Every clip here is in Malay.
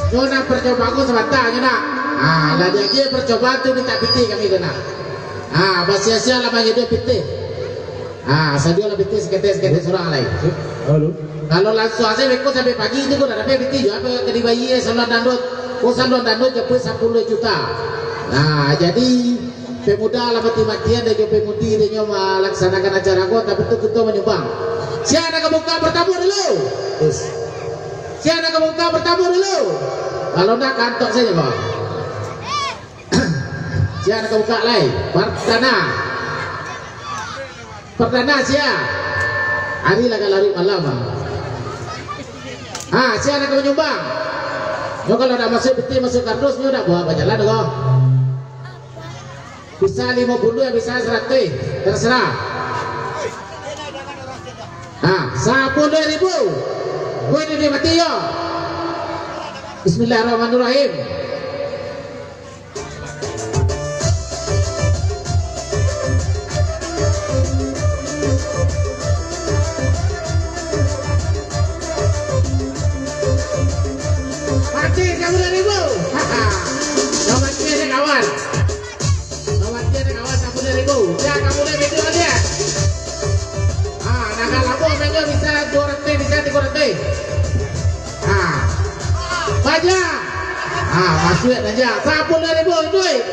Nyona percobaan aku sebentar nyona. Lah dia percobaan tu minta piti kami kena. Sia-sia lah bagi dia piti. Sadio lah piti seketik seorang lain. Halo. Kalau langsung aja beko sampai pagi itu kau dah dapat piti juga apa ke bayi salon dandut. Kau salon dandut dapat 10 juta. Jadi pemuda lah mati-matian dan juga pemudi dia melaksanakan acara kau tapi tu kita menyumbang. Siapa nak buka bertamu dulu? Siapa nak buka bertamu dulu? Kalau nak kantor saja kau. Siapa nak buka lain? Perdana siapa? Hari lah lari malam. Siapa nak menyumbang? Kalau dah masuk peti masuk kardus, ni dah buat berjalan kau. Bisa 50 ya bisa 100 terserah. 10.000 gue ini mati ya. Bismillahirrahmanirrahim. Mati kamu 10.000. Selamat dia kawan. Selamat dia kawan 10.000. Ya kamu dah video dia. Naga labu minggu bisa 200 bisa 300. Baja. Masuk aja. 10.000 duit.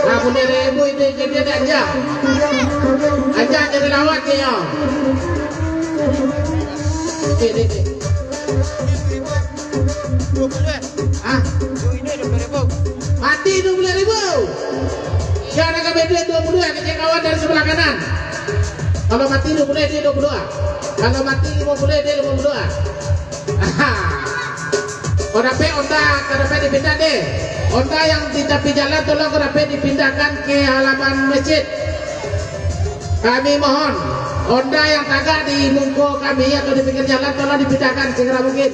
10.000 itu jadi aja. Aja jadi lawat dia. Mati 20.000. Jangan ke beda 22 ke kawan dari sebelah kanan. Kalau mati 20 dia 22. Kalau mati 50 dia 52. Kau dapat Honda, kau dapat dipindah deh. Honda yang di tepi jalan tolong kau dapat dipindahkan ke halaman masjid. Kami mohon Honda yang tagak di mungko kami atau di pinggir jalan tolong dipindahkan segera mungkin.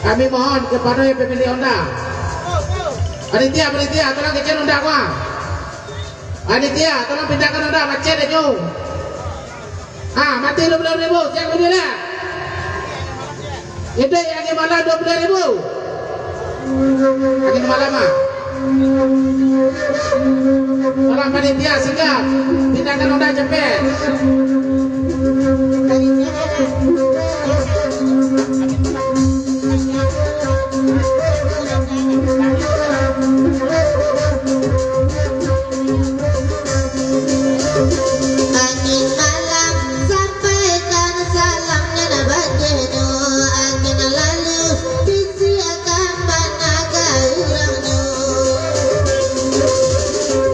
Kami mohon kepada pemilik Honda. Panitia tolong kecil Honda gua. Panitia tolong pindahkan Honda macet deh jom. Mati 20.000 siapa dia lah. Itu yang gimana 20.000. Yang malam orang panitia sigap pindahkan Honda cepet.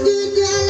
Jujur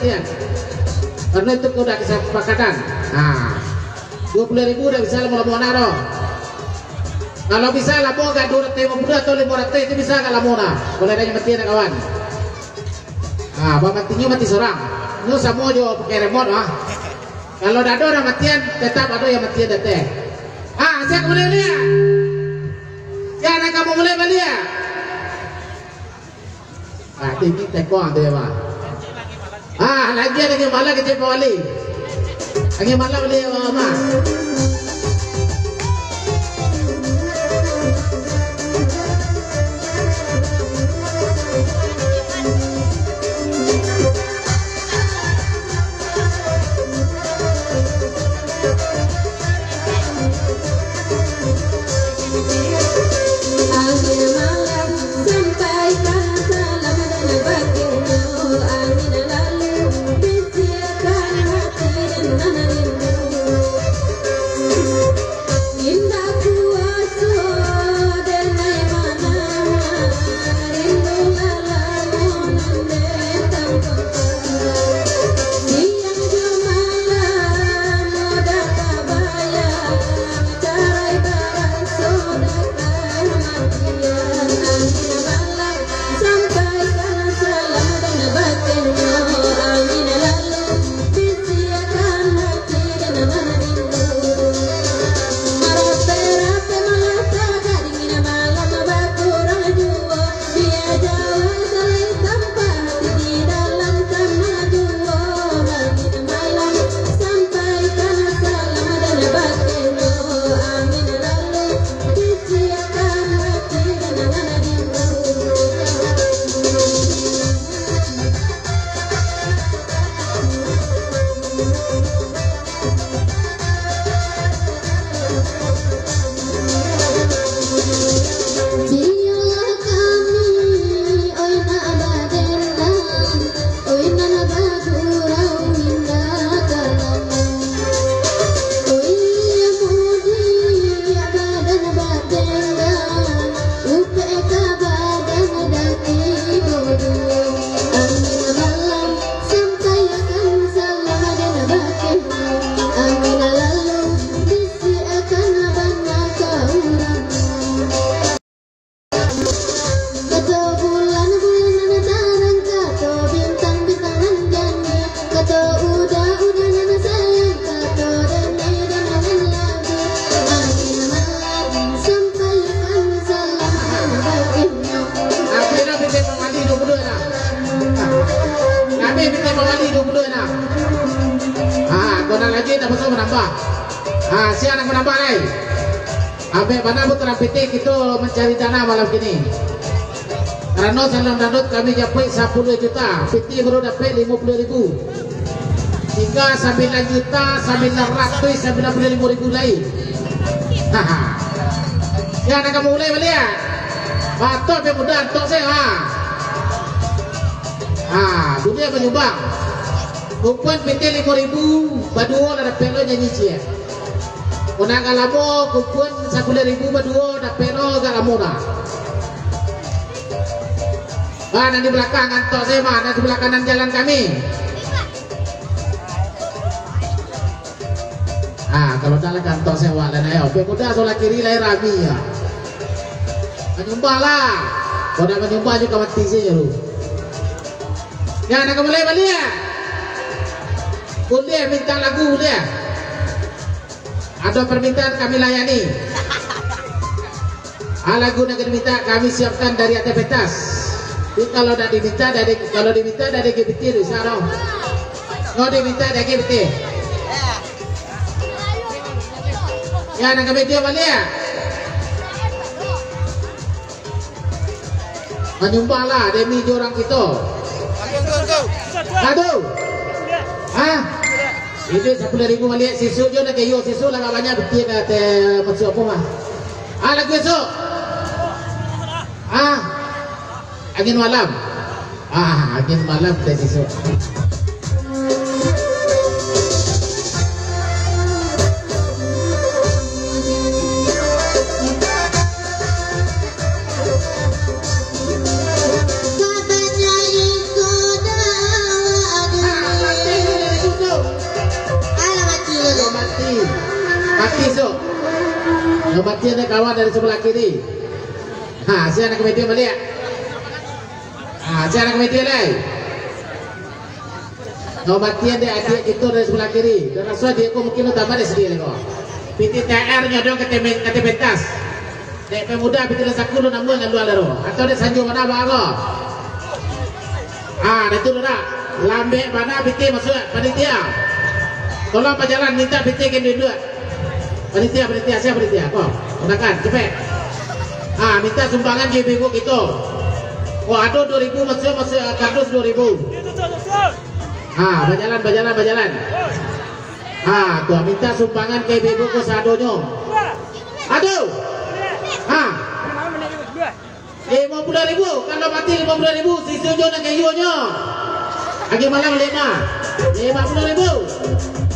matian. Karena itu udah kesepakatan. Nah, 20.000 udah bisa mau naro. Kalau bisa lah mau gak 250 atau 500 itu bisa kalau mau nah. Boleh ada matian kawan. Ah, matinya mati seorang. Ini semua juga pakai remote ah. Kalau ada orang matian, tetap ada yang matian datang. Ah, saya boleh lihat. Ya, nak kamu boleh lihat. Ah, tinggi tekong tu ya mah. Ah, lagi malah kita balik. Lagi malah boleh mama. Siapa yang menambah nih? Abe mana putra pitik itu mencari dana malam ini. Karena salam danut kami dapat 10 juta, pitik baru dapat 50.000. 9 juta 995.000 lain. Haha. Ya nak kamu mulai balik ya. Batok pemuda tok saya. Dunia menyumbang. Kumpulan pitik 5.000, baduo ada pelo nyanyi cia. Unang alamo kupun 10.000 baduo da pero galamuna. Mana di belakang antok saya mana di belakang jalan kami. Kalau dalam kantor saya wala na yo, pe kuda sola kiri lai rami ya. Menyumbang lah. Kalau menyumbang juga mati saja lu. Ya nak kembali balik ya. Boleh minta lagu dia. Ada permintaan kami layani. Lagu yang diminta kami siapkan dari atas pentas. Kalau diminta dari GBT sarong. Kalau diminta dari GBT. Ya nak kami dia balik ya. Menyumbang lah demi orang kita. Aduh. Itu 10.000 balik sisu je nak kayu sisu lah banyak betul kata masuk apa mah. Lagu esok. Angin malam. Angin malam kita sisu. Nomor dia kawan dari sebelah kiri. Si anak media balik. Si anak media lagi. Nomor dia adik itu dari sebelah kiri. Dan rasa dia aku mungkin tambah dari sedih lagi. PTTR nyodong ke pentas. Dek pemuda PTTR sakulu namun dengan dua lero. Atau dek sanjung mana bago. Itu dah. Lambe mana PT masuk panitia. Tolong pajalan minta PT ke dua. Panitia siapa panitia? Kok, gunakan cepet. Minta sumbangan JB Book itu. Ada 2000 masuk kardus 2000. Bajalan. Tuh minta sumbangan ke JB Book sadonyo. Aduh. 50.000 kalau mati 50.000 sisunya nak kayunya. Lagi malam 50.000.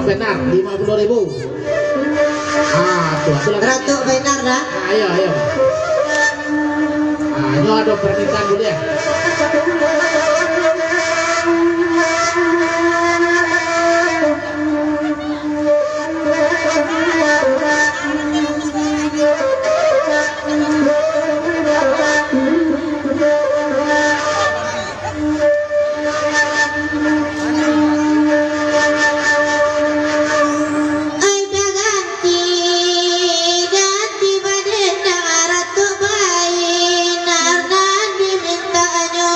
benar 50.000. Tuh Ratu benar dah. Ayo. Ini ada permintaan dulu ya. Ratu benar dan dimintanya.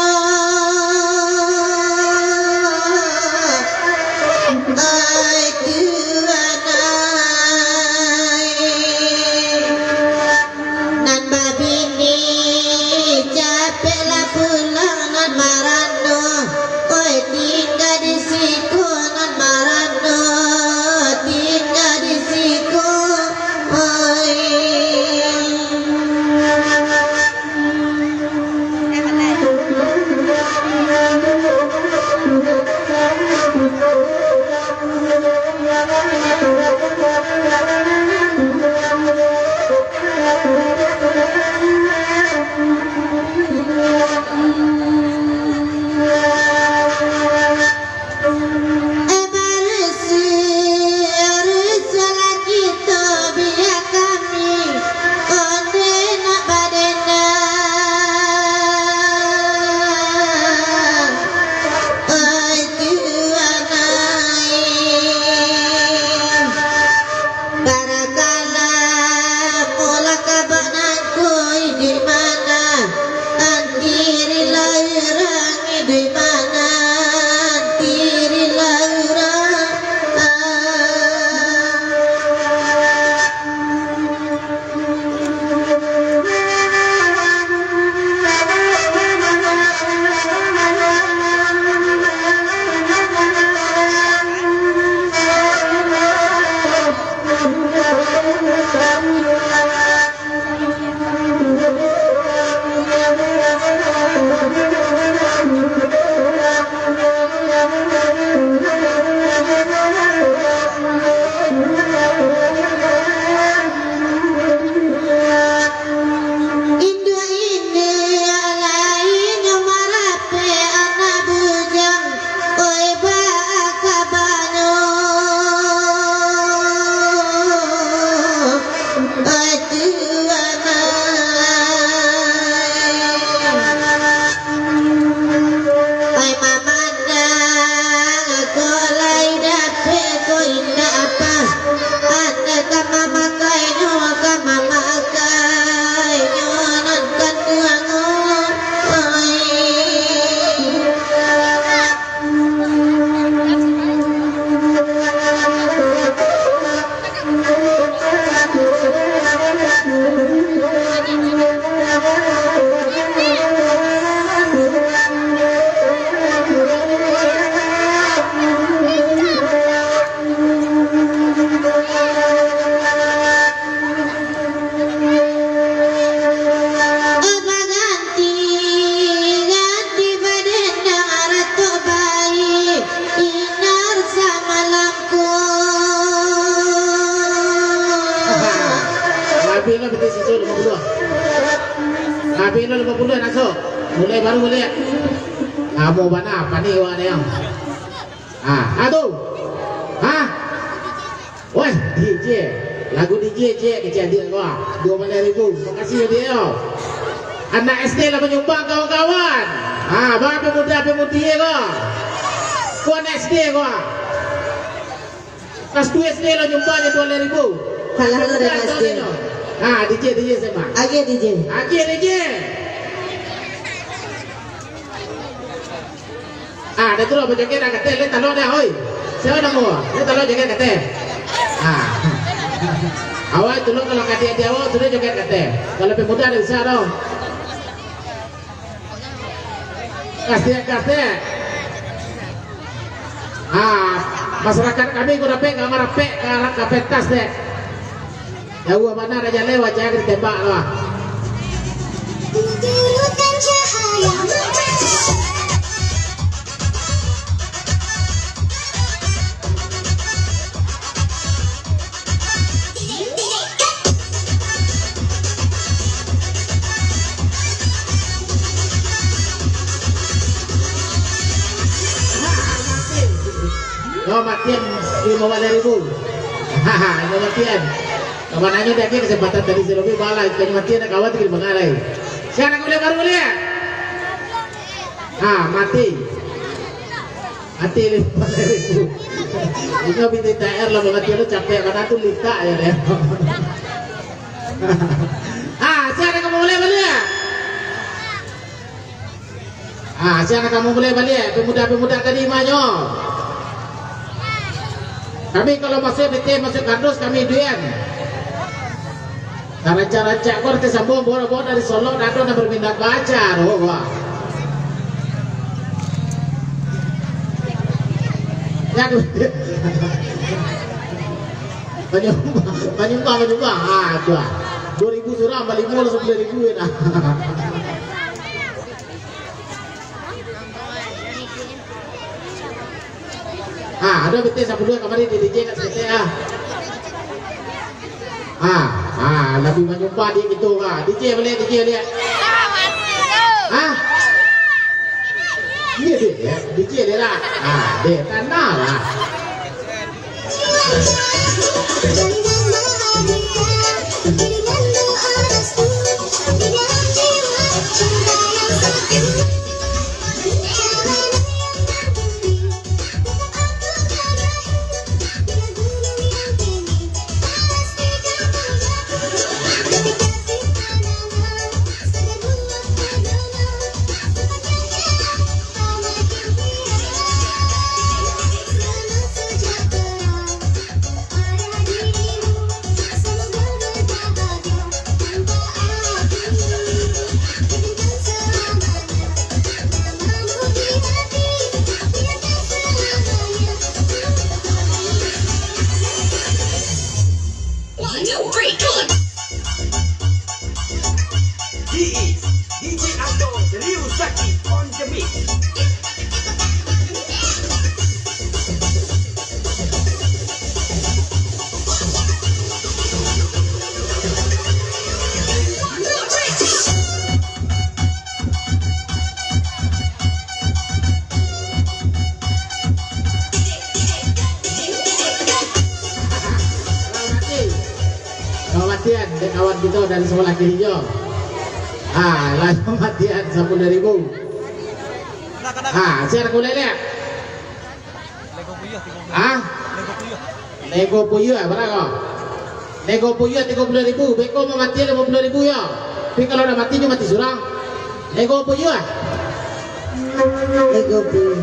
Tapi lo 50 masuk. Mulai baru boleh. Kamu mana apa nih wak yang? Aduh. Wah, DJ. Lagu DJ kecil dia gua. 2.000. Makasih ya dia. Anak SD lah menyumbang kawan-kawan. Bapak muda pemudi gua. Gua anak SD gua. Kelas 2 SD lah nyumbangnya 2.000. Kalah lo dari SD. DJ sama. Age DJ. Ada tu lah berjoget dah kata, le talok dah, oi. Siapa nama? Le talok joget kata. Awak tu kalau kata dia awak sudah joget kata. Kalau pemuda ada bisa dong. Kasih. Masyarakat kami guna pek kamar pek karak kapetas deh. Jauh mana raja lewat jangan ditembak lah. Matian 5.000. Matian. Kawanannya dia ke kesempatan tadi si Robi balai kanya matian nak kawat kiri mengalai. Sekarang boleh baru boleh. Mati 5.000. Ini binti TR lah banget lu capek karena tuh lita ya deh. Sekarang kamu boleh balik. Sekarang kamu boleh balik. Pemuda-pemuda tadi manyo. Kami kalau masuk DT masuk kardus kami duyan. Cara-cara kor tersambung bawa dari Solo dado dan berminat baca roh gua. Ya Menyumbang. Gua 2.000 surah balik mula 10.000 nah. Ada betul 12 kemarin di DJ kat sekete lebih menyumpah dia gitu DJ boleh dia. Iya dia, DJ dia lah. Dia tanah lah. Kawan kita dari sebelah kirinya. Lalu matian 10.000. Share boleh lihat. Lego puyuh berapa? Lego puyuh 30.000. Beko mau mati 50.000 ya. Tapi kalau udah mati cuma mati surang. Lego puyuh. Lego puyuh.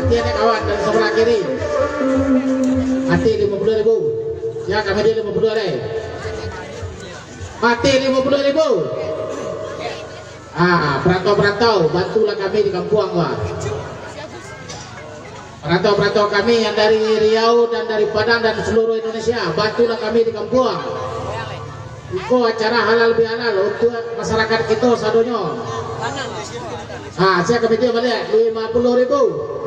Mati ada kawan dari sebelah kiri. Mati 50.000. Ya kami dia 50 deh. Mati 50.000. Perantau-perantau, bantulah kami di kampung wah. Perantau-perantau kami yang dari Riau dan dari Padang dan seluruh Indonesia, bantulah kami di kampung. Itu acara halal bihalal untuk masyarakat kita sadonya. Saya kami dia balik 50.000.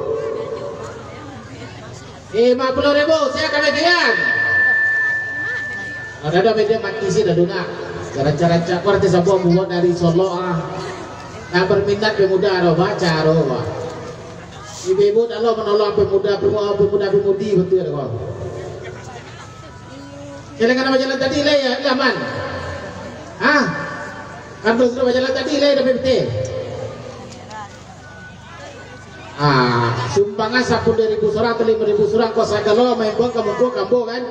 50.000 saya kami kian. Ada media mati sih daduna. Cara-cara cakor ti sebuah buat dari Solo Nah berminat pemuda ro baca ro. Ibu-ibu Allah menolong pemuda-pemudi betul ya kau. Jangan jalan tadi lah ya, aman. Kan terus jalan tadi lah dah betul. Sumbangan 10.000 surang atau 5.000 surang kau saya kalau main buang kamu kan.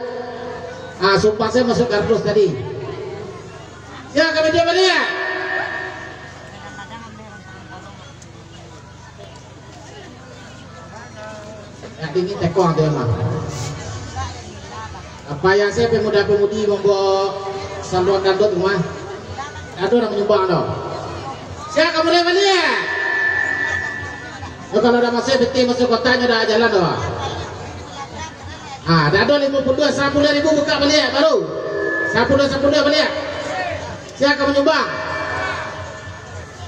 Sumpah saya masuk kardus tadi. Ya kami dia balik. Yang ini tekong dia mah. Apa yang saya pemuda-pemudi membawa saluran kandut rumah. Ada orang menyumbang dong. Saya kamu dia balik. Kalau ada masih betul masuk kotanya dah jalan doa. Dah ada 52 10.000 buka balik baru. 10 balik. Siapa kamu nyumbang?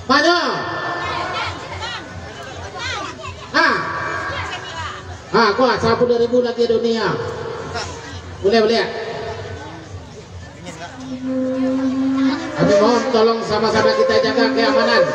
Banyak. Kuat 10.000 lagi dunia. Boleh balik. Kami mohon tolong sama-sama kita jaga keamanan.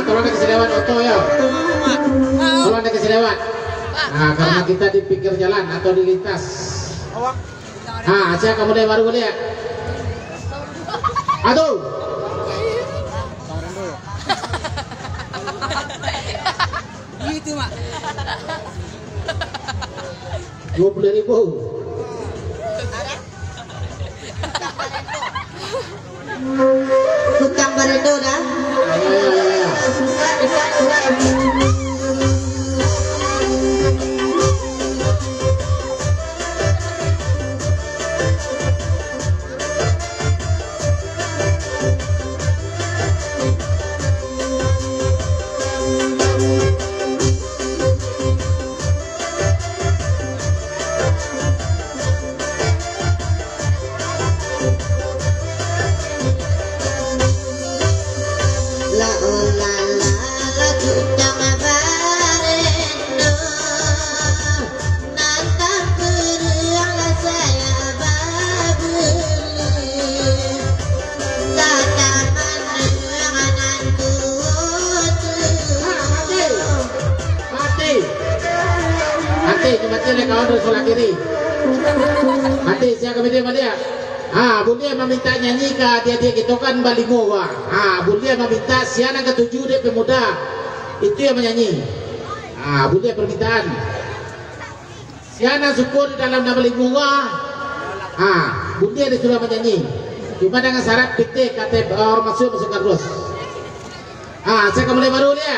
Tolong ada lewat oto ya. Tolong ada lewat. Karena kita di pinggir jalan atau di lintas. Saya kamu deh baru boleh ya. Aduh. Gitu mak. 20.000. mati oleh kawan dari sebelah kiri. Mati siapa kami dia. Boleh meminta nyanyi ke dia gitu kan balingo wah. Boleh meminta siapa yang ketujuh dia pemuda itu yang menyanyi. Boleh permintaan. Siapa syukur di dalam nama balingo wah. Boleh dia sudah menyanyi. Cuma dengan syarat PT KTP orang masuk terus. Saya mulai baru dia.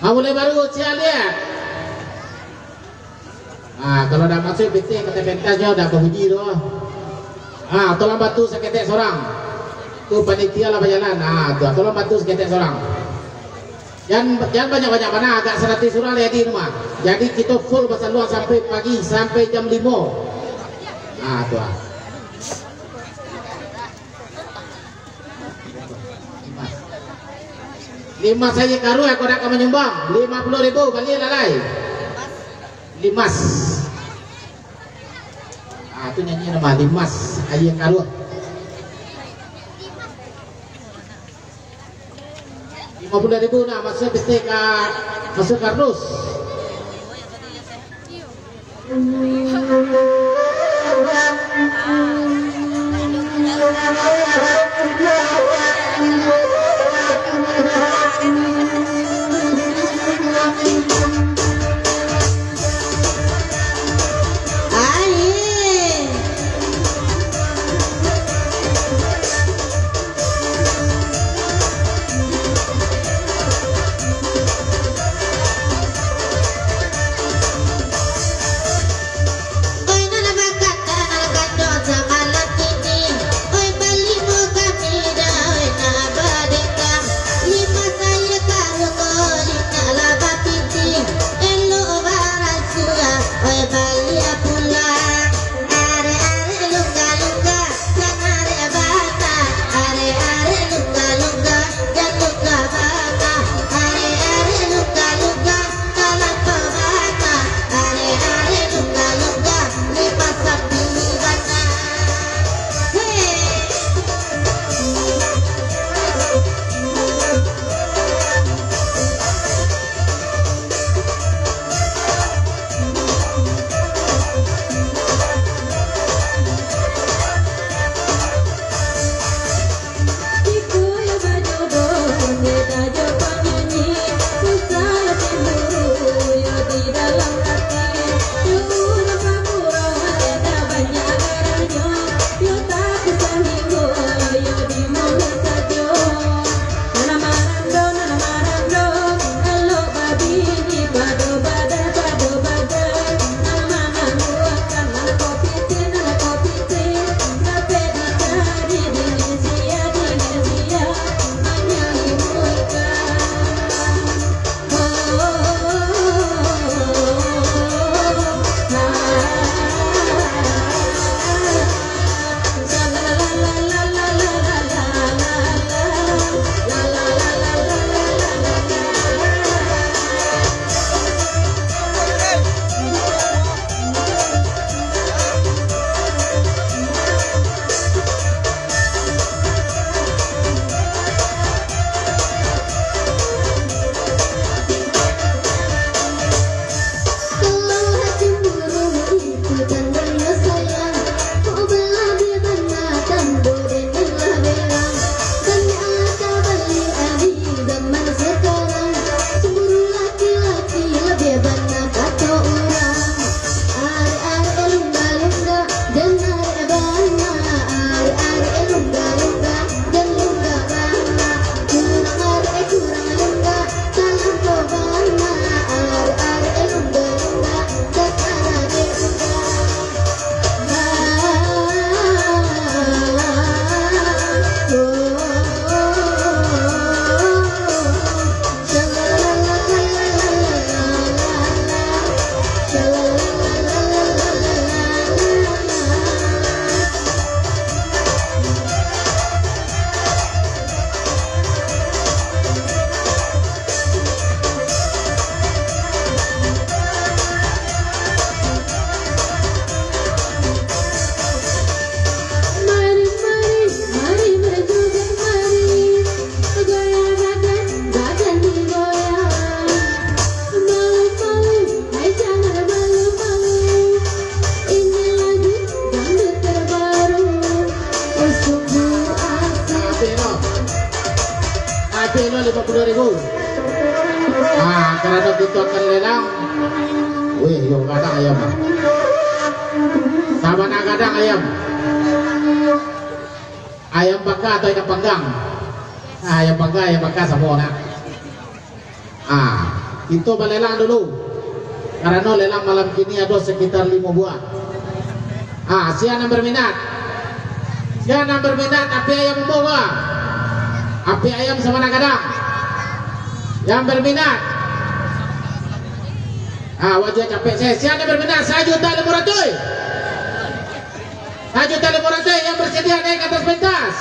Mulai baru siapa dia? Kalau dah masuk PT kata pentasnya dah berhujir doh. Tolong bantu seketek seorang. Tu panitia lah berjalan. Tolong bantu seketek seorang. Jangan banyak-banyak mana agak 100 orang lihat di rumah. Jadi kita full pasal luang sampai pagi sampai jam 5. Tu. Lima saya karu aku nak menyumbang 50.000 balik lalai. Limas. Itu nyanyi nama Limas ayah karu. 50.000 nak masuk bestek masuk kardus. Oi nana bakat, nana kado sama laki ni. Oi bali api lo 50.000. Karena itu akan lelang. Wih, yo kadang ayam. Sama nak kadang ayam. Ayam bakar atau ayam panggang? Ayam bakar semua nak. Itu lelang dulu. Karena lelang malam kini ada sekitar 5 buah. Siapa yang berminat? Siapa yang berminat api ayam membawa? Api ayam sama nak kadang? Yang berminat? Wajah capek saya. Siapa yang berminat? 1.500.000. 1.500.000 yang bersedia naik atas pentas.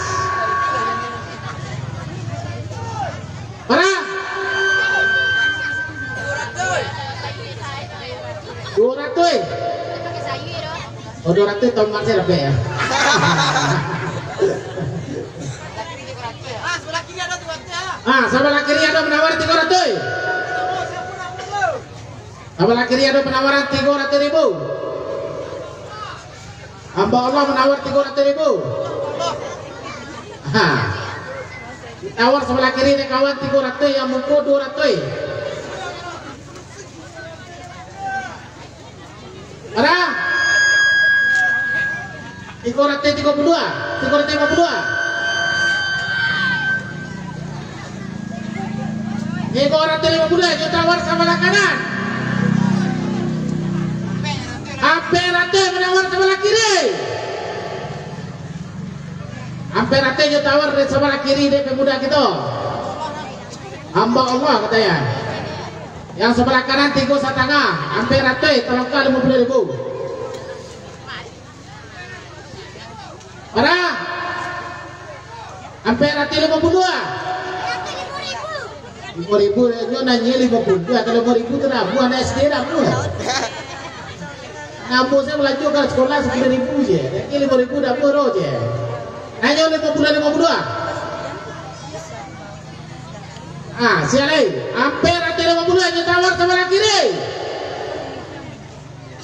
Para? 200. Oh 200 tahun masih lebih ya. Sebelah kiri ada 200. Sebelah kiri ada penawar 300. Sebelah kiri ada penawaran 300.000. Hamba Allah menawar 300.000. Tawar sebelah kiri nih kawan 300, yang mukul 200. Ada? 332, 352. 352 juta tawar sebelah kanan. Hampir rata menawar sebelah kiri. Hampir rata juta tawar di sebelah kiri dari pemuda kita. Hamba Allah katanya. Yang sebelah kanan 3,5. Hampir rata terlengkap 50.000. Para? Hampir rata 52. 5.000 dia nanya 50. Kalau 5.000 tu dah buah dah SD dah buah. Ngampus saya melaju ke sekolah 10.000 je. Ini 5.000 dah buah je. Nanya 52. Siapa lagi? Hampir rata 50 juta tawar sebelah kiri.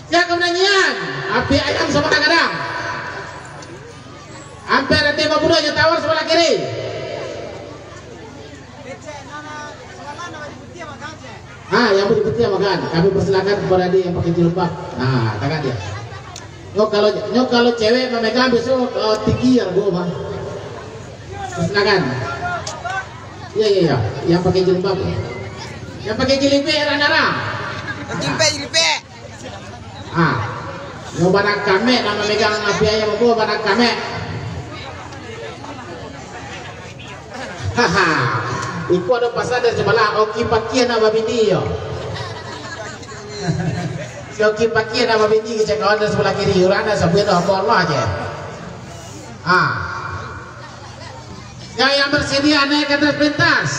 Siapa menanyian? Api ayam sama kadang. Hampir rata 50 juta tawar sebelah kiri. Yang boleh putih makan. Kami persilakan kepada dia yang pakai jilbab. Tangan dia. Kalau cewek memegang besok tinggi ya gua mah. Persilakan. Iya. Yang pakai jilbab. Yang pakai jilbab rana-rana. Jilbab. Yang banak kami nama megang api ayam gua banak kami. Iku ada pasal dari sebelah Oki pakian nama bini yo. Si Oki pakian nama bini kita kawan dari sebelah kiri. Orang ada sebuah doa Allah aja. Yang bersedia naik ke atas pentas.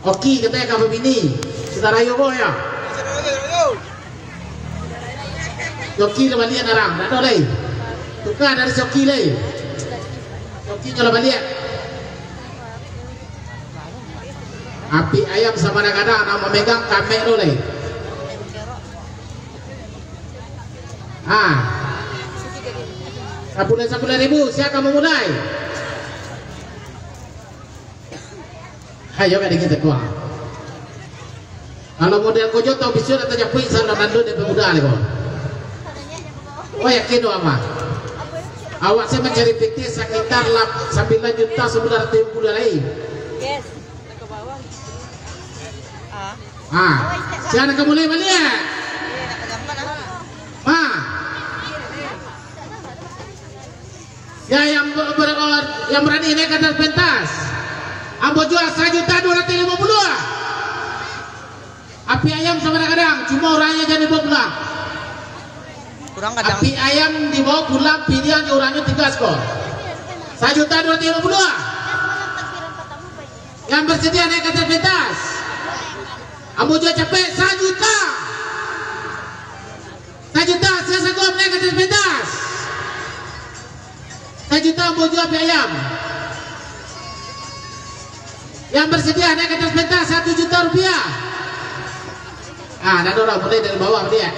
Oki katanya kamu bini. Saudara Yogo ya. Oki lepas lihat orang. Tak tahu lagi. Tukar dari Oki lagi. Oki kalau balik api ayam sama kadang nak memegang kamek tu lagi. Sepuluh ribu. Siapa kamu mulai? Ayo kan kita keluar. Kalau model kojo tahu bisu atau japui sana nandu de pemuda lagi. Oh yakin doa mah. Awak saya mencari PT sekitar 9.950.000 lain. Yes. Ke bawah. Siapa kamu mulai balik? Ya yang berani naik ke atas pentas. Ambo jual 1.250.000. Api ayam sama kadang cuma orangnya jadi bawa pulang. Api ayam dibawa pulang pilihan orangnya 3 skor. 1.250.000. Yang bersedia naik ke atas pentas. Ambo jual capek 1 juta. 1 juta saya sanggup naik ke atas pentas. 1 juta ambo jual api ayam. Yang bersedia naik ke atas pentas 1 juta rupiah. Ada orang mulai dari bawah dia.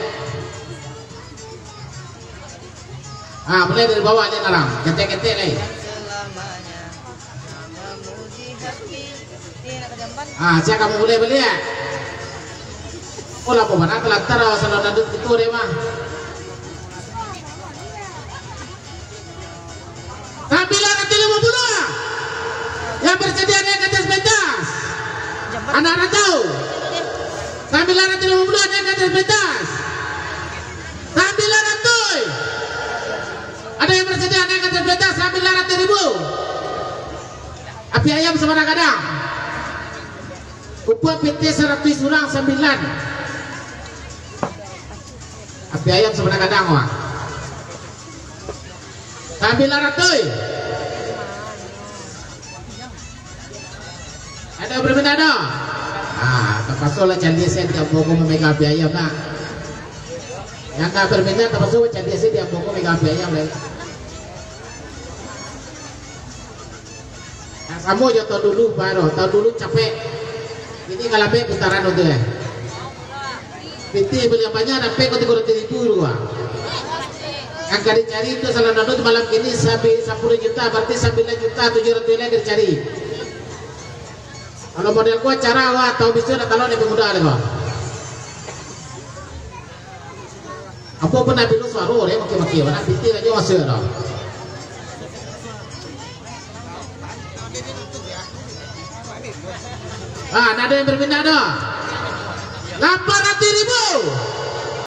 Ah, mulai dari bawah aja narang, ketek-ketek nih. Selamanya memuji hati. Ini nak kejamban. Ah, saya kamu boleh beli ya? Oh, lapo mana telat taruh salon dandut itu deh mah. Tampilan nanti 50 yang bersedia naik ke atas pentas. Anak-anak tahu. Tampilan nanti 50 naik ke atas pentas. Tampilan nanti. Ada yang bersedia naik ke atas pentas. Tampilan nanti 1000. Api ayam sama kadang. Upah PT 100 orang 9. Api ayam sama kadang wah. Tampilan nanti. Ada yang berbeda dong? Ah, terpaksa lah candi saya tidak mau memegang api ayam nak. Yang tak berbeda terpaksa candi saya tidak mau memegang api ayam lagi. Yang kamu jatuh dulu baru, tahu dulu capek. Ini kalau be putaran itu ya. Pinti beli yang banyak, tapi kau tidak tipu dulu. Yang kali cari itu salah nado malam ini sampai 10 juta, berarti 9 juta 700 lagi dicari. Kalau model gua cara wah tahu bisa ada talon lebih mudah deh kok. Apa pun nabi lu suara deh maki-maki mana pinti aja masih dong. Ah, ada yang berminat dong. 800.000.